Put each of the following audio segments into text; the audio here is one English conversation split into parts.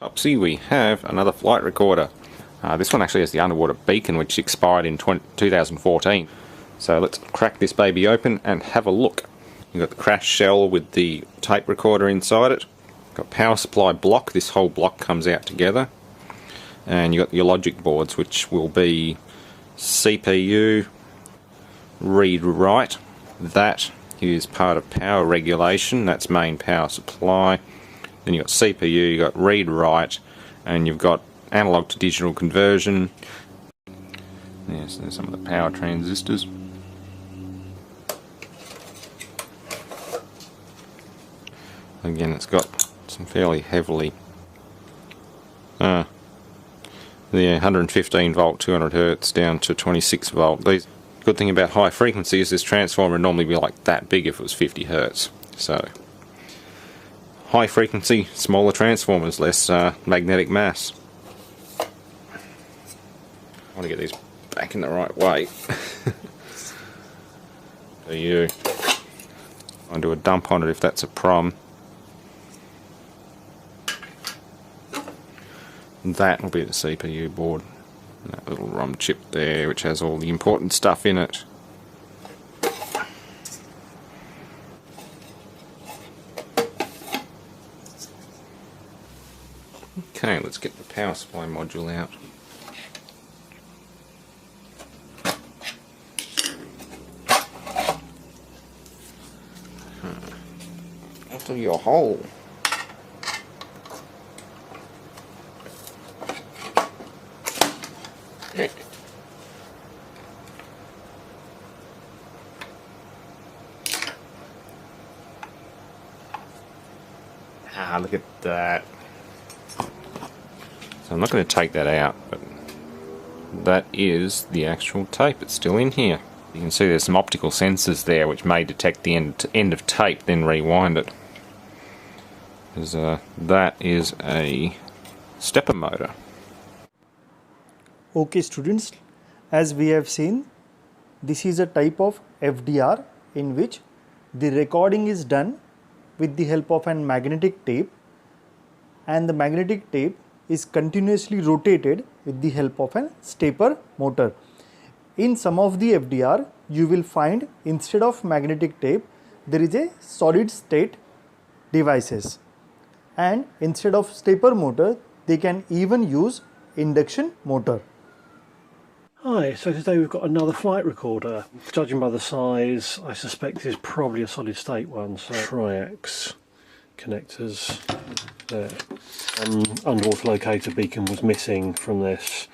Topsy, we have another flight recorder. This one actually has the underwater beacon, which expired in 2014. So let's crack this baby open and have a look. You've got the crash shell with the tape recorder inside it. Got power supply block. This whole block comes out together. And you've got your logic boards, which will be CPU, read-write. That is part of power regulation. That's main power supply. Then you've got CPU, you've got read-write, and you've got analog to digital conversion. Yes, there's some of the power transistors. Again, it's got some fairly heavily 115 volt, 200 hertz down to 26 volt. The good thing about high frequency is this transformer would normally be like that big if it was 50 hertz. So high frequency, smaller transformers, less magnetic mass. I want to get these back in the right way. So you I'll do a dump on it if that's a problem. That will be the CPU board. And that little ROM chip there, which has all the important stuff in it. Okay, let's get the power supply module out. Out of your hole. Look at that. So I'm not going to take that out, but that is the actual tape. It's still in here. You can see there's some optical sensors there which may detect the end of tape, then rewind it. That is a stepper motor. Okay students, as we have seen, this is a type of FDR in which the recording is done with the help of a magnetic tape, and the magnetic tape is continuously rotated with the help of a stepper motor. In some of the FDR, you will find instead of magnetic tape, there is a solid state devices, and instead of stepper motor, they can even use induction motor. Hi, so today we've got another flight recorder. Judging by the size, I suspect this is probably a solid state one, so triax connectors there. Underwater locator beacon was missing from this,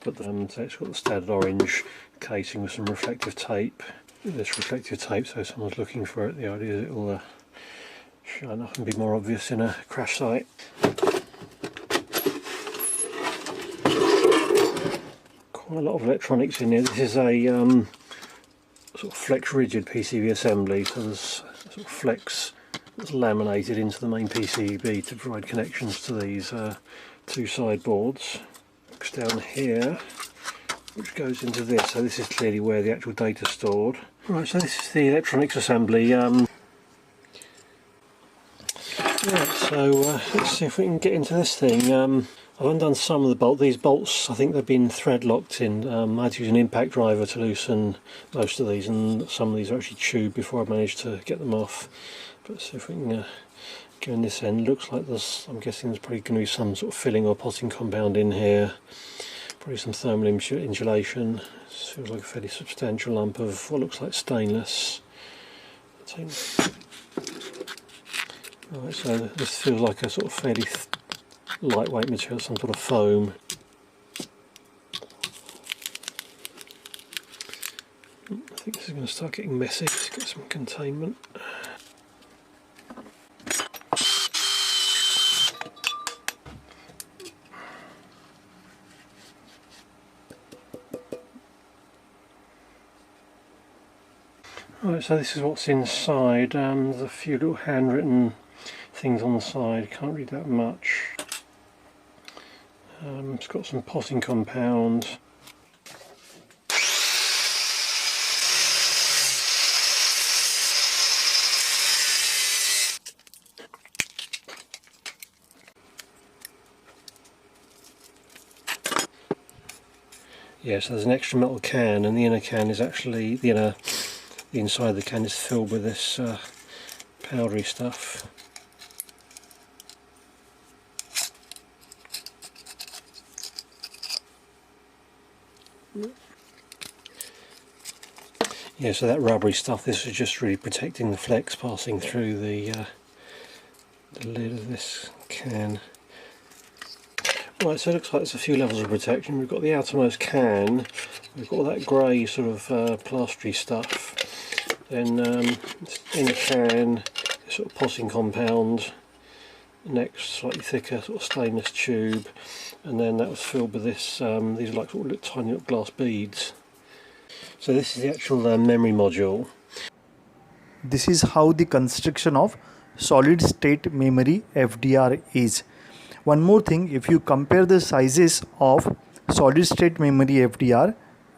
but so it's got the standard orange casing with some reflective tape. This reflective tape, so if someone's looking for it, the idea is it will shine up and be more obvious in a crash site. Quite a lot of electronics in here. This is a sort of flex rigid PCB assembly, so there's sort of flex that's laminated into the main PCB to provide connections to these two side boards. Looks down here, which goes into this, so this is clearly where the actual data is stored. Right, so this is the electronics assembly. Right, so let's see if we can get into this thing. I've undone some of the bolts. These bolts, I think they've been thread locked in. I had to use an impact driver to loosen most of these, and some of these are actually tubed before I managed to get them off. But let's see if we can go in this end. Looks like I'm guessing there's probably going to be some sort of filling or potting compound in here. Probably some thermal insulation. This feels like a fairly substantial lump of what looks like stainless. Right, so this feels like a sort of fairly lightweight material, some sort of foam. I think this is going to start getting messy. Let's get some containment. Right, so this is what's inside. There's a few little handwritten things on the side, can't read that much. It's got some potting compound. Yeah, so there's an extra metal can, and the inner can is actually, the inside of the can is filled with this powdery stuff. Yeah, so that rubbery stuff, this is just really protecting the flex passing through the lid of this can. Right, so it looks like there's a few levels of protection. We've got the outermost can, we've got that grey sort of plastery stuff, then in the can, this sort of potting compound, next slightly thicker sort of stainless tube, and then that was filled with this, these are like sort of tiny little glass beads. So this is the actual memory module. This is how the construction of solid state memory FDR is. One more thing, if you compare the sizes of solid state memory FDR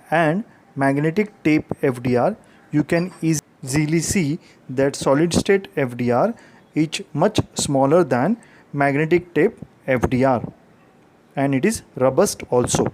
and magnetic tape FDR, you can easily see that solid state FDR is much smaller than magnetic tape FDR, and it is robust also.